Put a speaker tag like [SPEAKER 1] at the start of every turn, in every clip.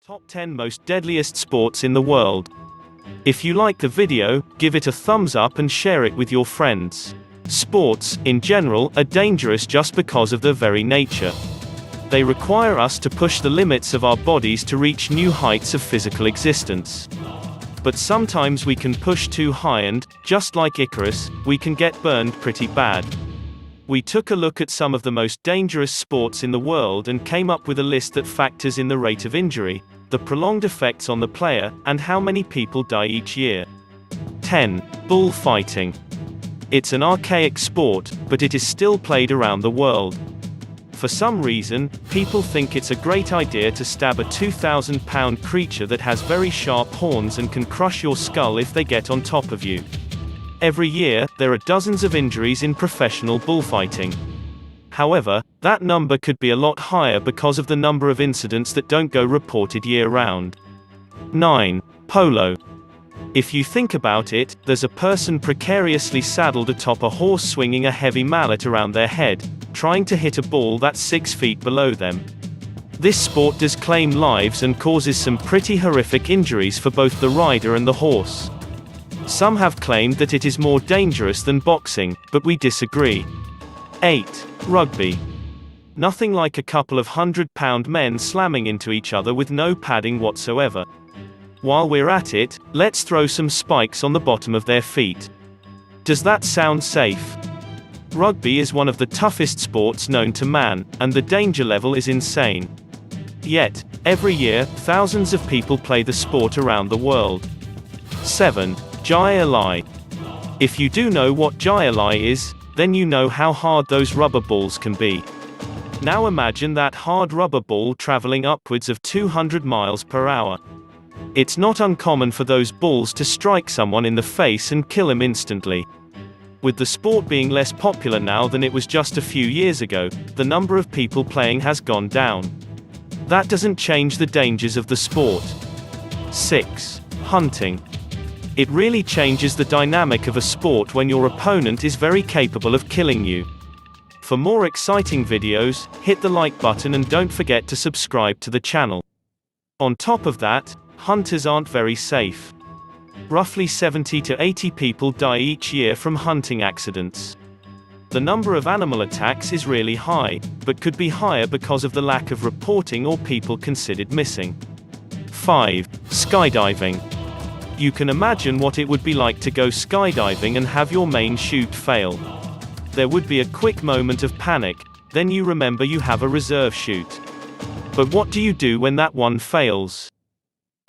[SPEAKER 1] Top 10 most deadliest sports in the world. If you like the video, give it a thumbs up and share it with your friends. Sports, in general, are dangerous just because of their very nature. They require us to push the limits of our bodies to reach new heights of physical existence. But sometimes we can push too high and, just like Icarus, we can get burned pretty bad. We took a look at some of the most dangerous sports in the world and came up with a list that factors in the rate of injury, the prolonged effects on the player, and how many people die each year. 10. Bullfighting. It's an archaic sport, but it is still played around the world. For some reason, people think it's a great idea to stab a 2,000-pound creature that has very sharp horns and can crush your skull if they get on top of you. Every year, there are dozens of injuries in professional bullfighting. However, that number could be a lot higher because of the number of incidents that don't go reported year-round. 9. Polo. If you think about it, there's a person precariously saddled atop a horse swinging a heavy mallet around their head, trying to hit a ball that's 6 feet below them. This sport does claim lives and causes some pretty horrific injuries for both the rider and the horse. Some have claimed that it is more dangerous than boxing, but we disagree. 8. Rugby. Nothing like a couple of 100-pound men slamming into each other with no padding whatsoever. While we're at it, let's throw some spikes on the bottom of their feet. Does that sound safe? Rugby is one of the toughest sports known to man, and the danger level is insane. Yet, every year, thousands of people play the sport around the world. 7. Elyte. If you do know what Elyte is, then you know how hard those rubber balls can be. Now imagine that hard rubber ball traveling upwards of 200 miles per hour. It's not uncommon for those balls to strike someone in the face and kill him instantly. With the sport being less popular now than it was just a few years ago, the number of people playing has gone down. That doesn't change the dangers of the sport. 6. Hunting. It really changes the dynamic of a sport when your opponent is very capable of killing you. For more exciting videos, hit the like button and don't forget to subscribe to the channel. On top of that, hunters aren't very safe. Roughly 70 to 80 people die each year from hunting accidents. The number of animal attacks is really high, but could be higher because of the lack of reporting or people considered missing. 5. Skydiving. You can imagine what it would be like to go skydiving and have your main chute fail. There would be a quick moment of panic, then you remember you have a reserve chute. But what do you do when that one fails?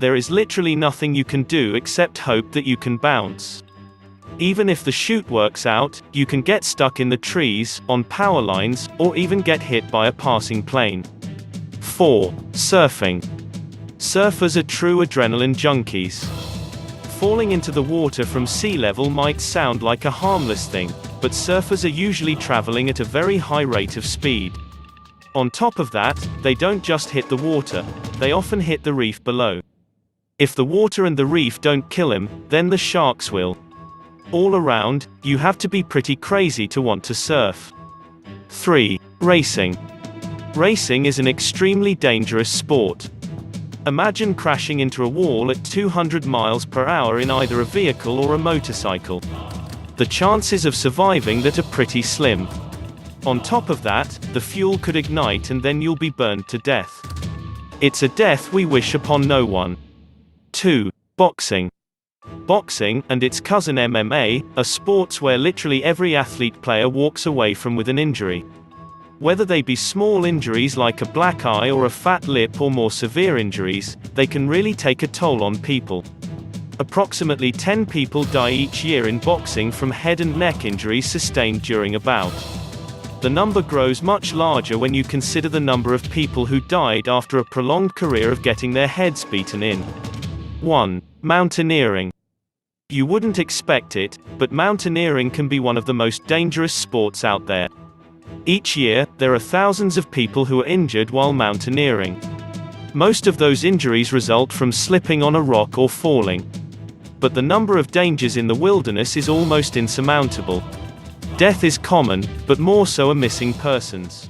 [SPEAKER 1] There is literally nothing you can do except hope that you can bounce. Even if the chute works out, you can get stuck in the trees, on power lines, or even get hit by a passing plane. 4. Surfing. Surfers are true adrenaline junkies. Falling into the water from sea level might sound like a harmless thing, but surfers are usually traveling at a very high rate of speed. On top of that, they don't just hit the water, they often hit the reef below. If the water and the reef don't kill him, then the sharks will. All around, you have to be pretty crazy to want to surf. 3. Racing. Racing is an extremely dangerous sport. Imagine crashing into a wall at 200 miles per hour in either a vehicle or a motorcycle. The chances of surviving that are pretty slim. On top of that, the fuel could ignite and then you'll be burned to death. It's a death we wish upon no one. 2. Boxing. Boxing, and its cousin MMA, are sports where literally every athlete player walks away from with an injury. Whether they be small injuries like a black eye or a fat lip or more severe injuries, they can really take a toll on people. Approximately 10 people die each year in boxing from head and neck injuries sustained during a bout. The number grows much larger when you consider the number of people who died after a prolonged career of getting their heads beaten in. 1. Mountaineering. You wouldn't expect it, but mountaineering can be one of the most dangerous sports out there. Each year, there are thousands of people who are injured while mountaineering. Most of those injuries result from slipping on a rock or falling. But the number of dangers in the wilderness is almost insurmountable. Death is common, but more so are missing persons.